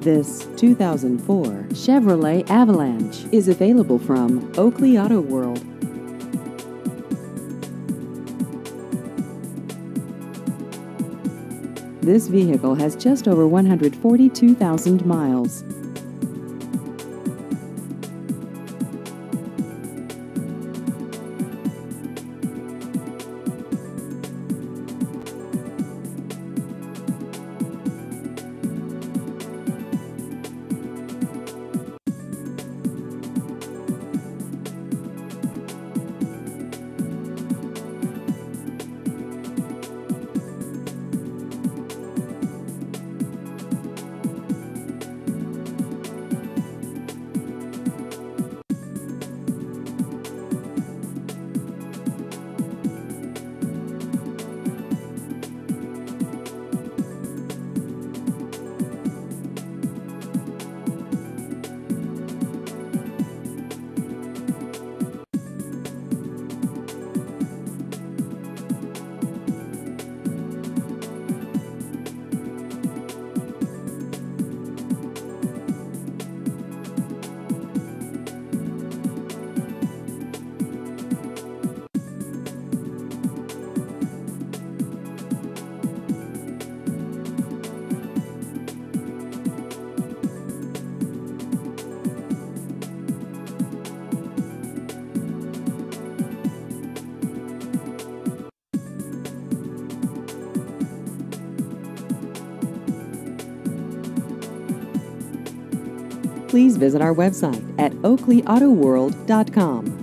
This 2004 Chevrolet Avalanche is available from Oakley Auto World. This vehicle has just over 142,000 miles. Please visit our website at oakleyautoworld.com.